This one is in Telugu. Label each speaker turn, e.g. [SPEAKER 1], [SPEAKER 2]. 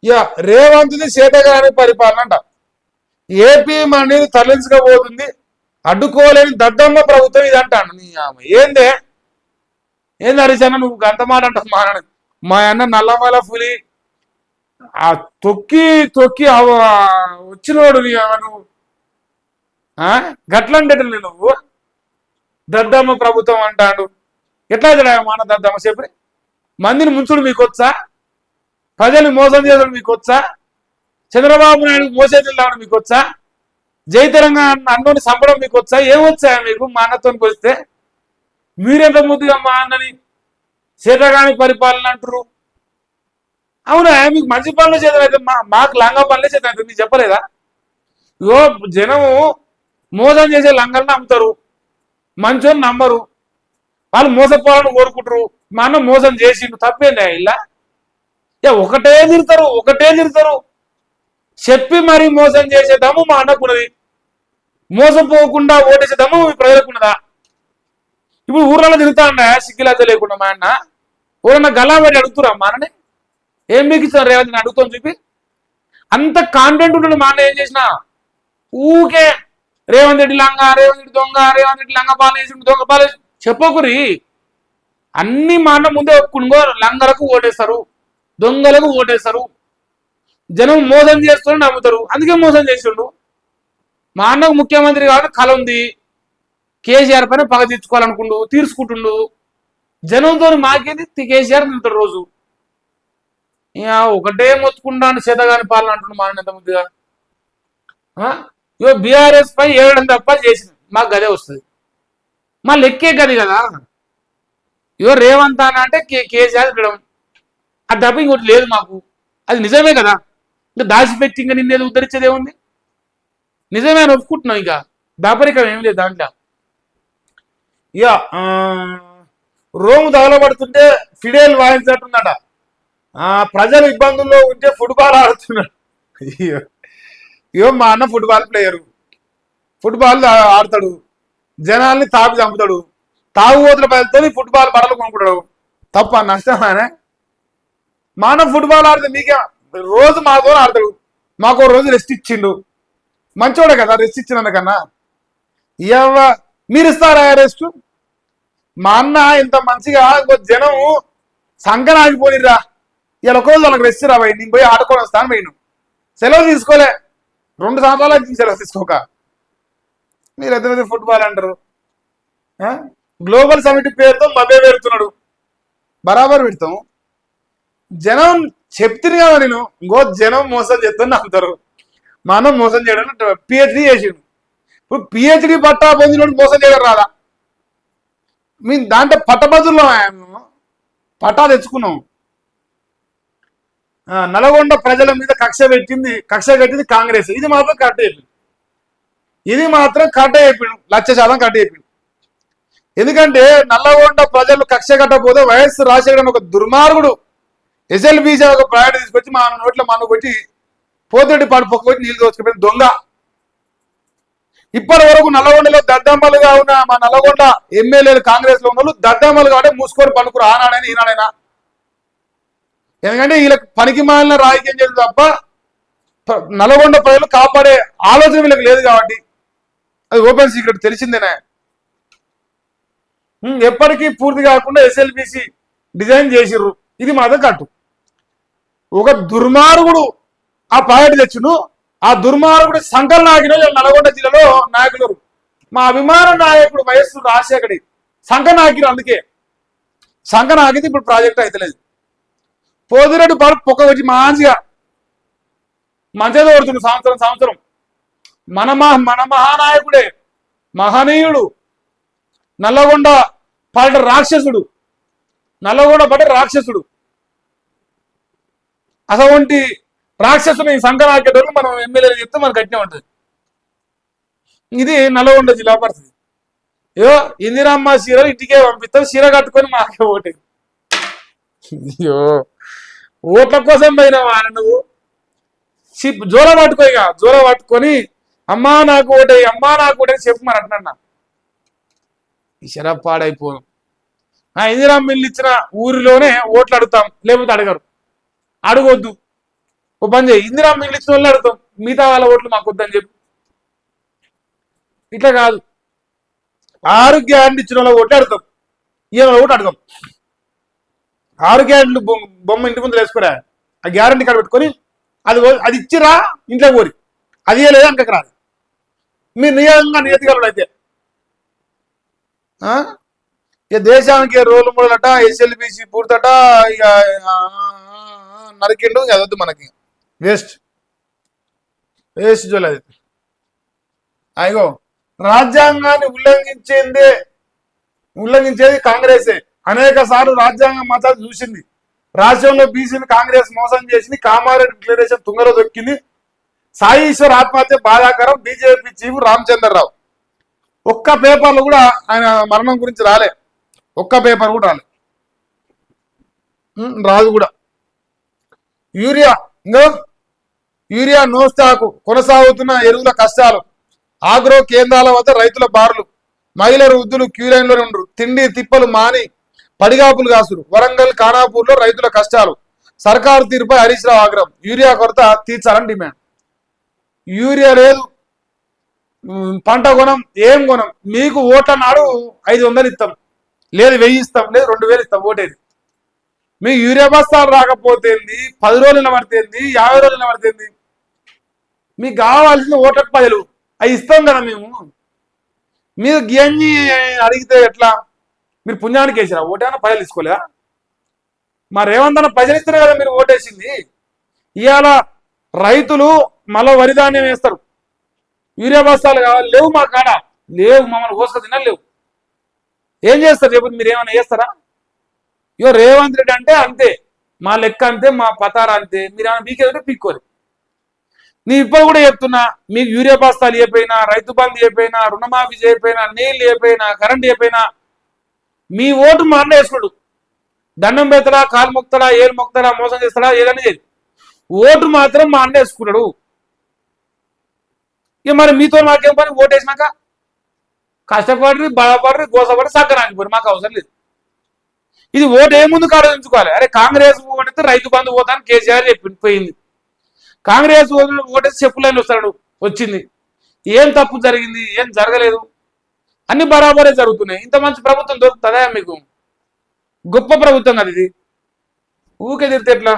[SPEAKER 1] ఇక రేవంత్ది చేతగాని పరిపాలన అంట. ఏపీ మనీని తరలించకపోతుంది, అడ్డుకోలేని దద్దమ్మ ప్రభుత్వం ఇది అంటాను. నీ ఏందే ఏంది హరీశన్న నువ్వు గంత మాట అంటావు మానని. మా అన్న నల్లమల పులి ఆ తొక్కి తొక్కి వచ్చినోడు నీ నువ్వు గట్లంటే నువ్వు దద్దమ్మ ప్రభుత్వం అంటాడు. ఎట్లా మాన దద్దమ్మ చెప్పి మందిని ముంచుడు మీకు వచ్చా? ప్రజల్ని మోసం చేయడం మీకు వచ్చా? చంద్రబాబు నాయుడు మోసేది రావడం మీకు వచ్చా? జై తెలంగాణ అన్నోని చంపడం మీకు వచ్చా? ఏమొచ్చాయా మీకు మా అన్నతో పోలిస్తే? మీరెంత ముద్దుగా మా అన్నని చేతగాని పరిపాలన అంటారు. అవునా మీకు మంచి పనులు చేతనైతే మాకు లంగా పనులే చేతనైతే మీకు చెప్పలేదా? ఇగో జనము మోసం చేసే లంగల్ని అమ్ముతారు, మంచోని నమ్మరు, వాళ్ళు మోసపోవాలని కోరుకుంటారు. మా అన్న మోసం చేసిండు తప్పేంది ఇలా? ఒకటే తిడతారు. చెప్పి మరి మోసం చేసేద్దాము మా అన్నకున్నది, మోసం పోకుండా ఓటేసేద్దాము ప్రజలకున్నదా? ఇప్పుడు ఊర్లలో తిరుగుతా ఉండ సిగ్గులతో లేకుండా మా అన్న ఊరన్నా గల్లాబడి అడుగుతురా మా అన్నని ఏం మీకు ఇస్తారు రేవంత్ అడుగుతాం చూపి. అంత కాన్ఫిడెంట్ ఉన్నాడు మా అన్న. ఏం చేసినా ఊకే రేవంత్ రెడ్డి లంగా, రేవంత్ రెడ్డి దొంగ, రేవంత్ రెడ్డి లంగ పాలేసి దొంగ పాలేసి చెప్పకురి. అన్ని మా అన్న ముందే ఒప్పుకునుకో. లంగలకు ఓటేస్తారు, దొంగలకు ఓటేస్తారు, జనం మోసం చేస్తారు నమ్ముతారు. అందుకే మోసం చేసిండు. మా అన్నకు ముఖ్యమంత్రి కాబట్టి కళ ఉంది, కేసీఆర్ పైన పగ తీర్చుకోవాలనుకుండు, తీర్చుకుంటుండు. జనంతో మాకేది కేసీఆర్ తింటారు రోజు. ఇక ఒకటే మొత్తుకుంటాను చేతగాని పాలన అంటుండు మా అన్న ఎంత ముద్దుగా. ఇగో బీఆర్ఎస్ పై ఏడడం తప్ప చేసింది మాకు గదే వస్తుంది. మా లెక్కే గది కదా. ఇగో రేవంత్ అన్న అంటే కేసీఆర్ తినడం, అది తప్ప ఇంకోటి లేదు మాకు. అది నిజమే కదా. ఇంకా దాచిపెట్టి ఇంకా నిన్నేది ఉద్ధరించేది ఏముంది? నిజమే అని ఒప్పుకుంటున్నాం. ఇక దాపరికం ఏం లేదు దాంట్లో. ఇక రోము తగలబడుతుంటే ఫిడేల్ వాయించినట్టుందట. ప్రజలు ఇబ్బందుల్లో ఉంటే ఫుట్బాల్ ఆడుతున్నాడు. ఇగో మా అన్న ఫుట్బాల్ ప్లేయరు, ఫుట్బాల్ ఆడతాడు, జనాల్ని తాపి చంపుతాడు, తాగుబోతుల పైలతో ఫుట్బాల్ బట్టలు కొనుక్కుంటాడు. తప్ప నష్టమానే? మా అన్న ఫుట్బాల్ ఆడితే మీకే రోజు మాతో ఆడతాడు, మాకు రోజు రెస్ట్ ఇచ్చిండు. మంచోడే కదా రెస్ట్ ఇచ్చినందుకన్నా. మీరు ఇస్తారా రెస్ట్? మా అన్న ఇంత మంచిగా ఇంకో జనం సంకన ఆగిపోయిర్రా, ఇలా ఒక రోజు వాళ్ళకి రెస్ట్ రాబోయి నేను పోయి ఆడుకొని వస్తాను పోయిను. సెలవు తీసుకోలే, 2 సంవత్సరాలు సెలవు తీసుకోక. మీరు ఎంత ఫుట్బాల్ అంటారు? గ్లోబల్ సమిట్ పేరుతో మభ్య పెడుతున్నాడు. బరాబర్ పెడతాం. జనం చెప్తుంది కదా నేను, ఇంకో జనం మోసం చేస్తాను నమ్ముతారు. మా అన్న మోసం చేయడం పిహెచ్డి చేసిండు. ఇప్పుడు పిహెచ్డి పట్టా పొందినోడు మోసం చేయడం రాదా? మేము దాంట్లో పట్టభద్రులు పట్టా తెచ్చుకున్నాం. నల్గొండ ప్రజల మీద కక్ష కట్టింది కాంగ్రెస్. ఇది మాత్రం కరెక్ట్ చెప్పింది, లక్ష శాతం కరెక్ట్ చెప్పిండు. ఎందుకంటే నల్లగొండ ప్రజలు కక్ష కట్టకపోతే వైఎస్ రాజశేఖర్ ఒక దుర్మార్గుడు ఎస్ఎల్బీసీ ఒక ప్రయాణం తీసుకొచ్చి మా నోట్ల మన్ను కొట్టి పోతేటి పాడు పొక్క కొట్టి నీళ్ళు దోచుకుపోయిన దొంగ. ఇప్పటి వరకు నల్లగొండలో దద్దమ్మలుగా ఉన్న మా నల్లగొండ ఎమ్మెల్యేలు కాంగ్రెస్ లో ఉన్న వాళ్ళు దద్దమ్మలుగా అంటే మూసుకొని పనుకురు ఆనాడైనా ఈనాడైనా. ఎందుకంటే వీళ్ళకి పనికి మాలిన రాజకీయం చేసి తప్ప నల్లగొండ ప్రజలు కాపాడే ఆలోచన వీళ్ళకి లేదు కాబట్టి. అది ఓపెన్ సీక్రెట్, తెలిసిందేనా. ఎప్పటికీ పూర్తి కాకుండా ఎస్ఎల్బిసి డిజైన్ చేసిర్రు. ఇది మాత్రం కట్టు. ఒక దుర్మార్గుడు ఆ ప్రాజెక్టు తెచ్చును, ఆ దుర్మార్గుడు సంకల్ నాగిన నల్గొండ జిల్లాలో నాయకులు. మా అభిమాన నాయకుడు వైఎస్ రాజశేఖరి సంఖ నాకిరు. అందుకే సంఖ నాకింది. ఇప్పుడు ప్రాజెక్టు అయితలేదు. పోదిరెడ్డి పాలు పొక్క వచ్చి మంచిగా కోరుతుంది సంవత్సరం. మన మహానాయకుడే, మహనీయుడు, నల్లగొండ పాట రాక్షసుడు, అటువంటి రాక్షసుని సంకనాకేటోళ్ళు మనం ఎమ్మెల్యేలు చెప్తే మనకు కట్టినే ఉంటుంది. ఇది నల్గొండ జిల్లా పరిస్థితి. ఇందిరమ్మ చీరలు ఇంటికే పంపిస్తాం, చీర కట్టుకొని మాకే ఓటే. ఓట్ల కోసం పోయినావా నువ్వు? జోల పట్టుకొని అమ్మా నాకు ఓటే చెప్పు మరి అంటున్నా. పాడైపోను. ఇందిరమ్మ ఇల్లు ఇచ్చిన ఊరిలోనే ఓట్లు అడుగుతాం, లేకపోతే అడగరు. అడగొద్దు. ఓ పని చేయి, ఇందిరా మిగిలిన ఇచ్చిన వాళ్ళు అడుగుతాం, మిగతా వాళ్ళ ఓట్లు మాకు వద్దని చెప్పి. ఇట్లా కాదు, 6 గ్యారెంటీ ఇచ్చిన వాళ్ళ ఓట్లు అడుగుతాం, ఈయన ఓటు అడగం. 6 గ్యారెంటీలు బొమ్మ ఇంటి ముందు వేసుకురా, ఆ గ్యారెంటీ కార్డు పెట్టుకొని అది ఇచ్చిరా ఇంట్లో కోరి, అది లేదా అంకకి రాదు. మీరు నియతిగలడు అయితే ఇక దేశానికి రోల్ మోడల్ అట, ఎస్ఎల్బిసి పూర్తట, ఇక నరికిండు, అదొద్దు మనకి, వేస్ట్ వేస్ట్ చూడలేదు. అయ్యో, రాజ్యాంగాన్ని ఉల్లంఘించేది కాంగ్రెసే. అనేక సార్లు రాజ్యాంగం మతాలు చూసింది. రాష్ట్రంలో బీసీని కాంగ్రెస్ మోసం చేసింది. కామారెడ్డి డిక్లరేషన్ తుంగలో దొక్కింది. సాయి ఈశ్వర్ ఆత్మహత్య బాధాకరం. బీజేపీ చీఫ్ రామచంద్రరావు ఒక్క పేపర్లు కూడా ఆయన మరణం గురించి రాలే, ఒక్క పేపర్ కూడా రాలే, రాదు కూడా. యూరియా నో స్టాకు, కొనసాగుతున్న ఎరువుల కష్టాలు. ఆగ్రో కేంద్రాల వద్ద రైతుల బారులు. మహిళలు వృద్ధులు క్యూ లైన్లో ఉండరు. తిండి తిప్పలు మాని పడిగాపులు కాసురు. వరంగల్ ఖానాపూర్లో రైతుల కష్టాలు. సర్కారు తీరుపై హరీష్ రావు ఆగ్రహం. యూరియా కొరత తీర్చాలని డిమాండ్. యూరియా లేదు, పంట కొనం, ఏం కొనం. మీకు ఓట్ల నాడు 500 ఇస్తాం, లేదు 1000 ఇస్తాం, లేదు 2000 ఇస్తాం ఓటేది. మీకు యూరియా బస్తాలు రాకపోతేంది, 10 రోజులు నిలబడితేంది, 50 రోజులు నిలబడితేంది. మీకు కావాల్సిన ఓట్లకు 10 అవి ఇస్తాం కదా మేము. మీరు గియన్ని అడిగితే ఎట్లా? మీరు పుణ్యానికి వేసిరా ఓటేనా? 10 తీసుకోలేదా? మా రేవంత్ అన్న ప్రజలు ఇస్తేనే కదా మీరు ఓటేసింది. ఇవాళ రైతులు మళ్ళీ వరి ధాన్యం వేస్తారు, యూరియా బస్తాలు కావాలి, లేవు మా కాడ, లేవు, మమ్మల్ని కోసుక తినలేవు. ఏం చేస్తారు చెప్పండి? మీరు ఏమైనా చేస్తారా? ఇగో రేవంత్ రెడ్డి అంటే అంతే, మా లెక్క అంతే, మా పతారా అంతే. మీరు ఏమైనా పీకేదంటే పీక్కోరు. నేను ఇప్పుడు కూడా చెప్తున్నా, మీకు యూరియా బస్తాలు చేయపోయినా, రైతు బంధు చేయపోయినా, రుణమాఫీ చేయపోయినా, నీళ్ళు చేయపోయినా, కరెంట్ చేయపోయినా, మీ ఓటు మా అన్న వేసుకున్నాడు. దండం పెడతాడా, కాలు మొక్తాడా, ఏలు మొక్తాడా, మోసం చేస్తాడా, ఏదైనా చేయదు. ఓటు మాత్రం మా అన్న వేసుకున్నాడు. ఇక మరి మీతో మాకేం పని? ఓటు వేసినాక కష్టపడి బాధపడి గోసపడి సగ్గరానిపోయి మాకు అవసరం లేదు. ఇది ఓటు ఏ ముందుకు ఆలోచించుకోవాలి. అరే కాంగ్రెస్ ఓటైతే రైతు బంధు పోతాను కేసీఆర్ పోయింది. కాంగ్రెస్ ఓటేసి చెప్పులైన వస్తాడు, వచ్చింది. ఏం తప్పు జరిగింది? ఏం జరగలేదు, అన్ని బరాబరే జరుగుతున్నాయి. ఇంత మంచి ప్రభుత్వం దొరుకుతుందా మీకు? గొప్ప ప్రభుత్వం కదా ఇది. ఊకే తిరితే ఎట్లా?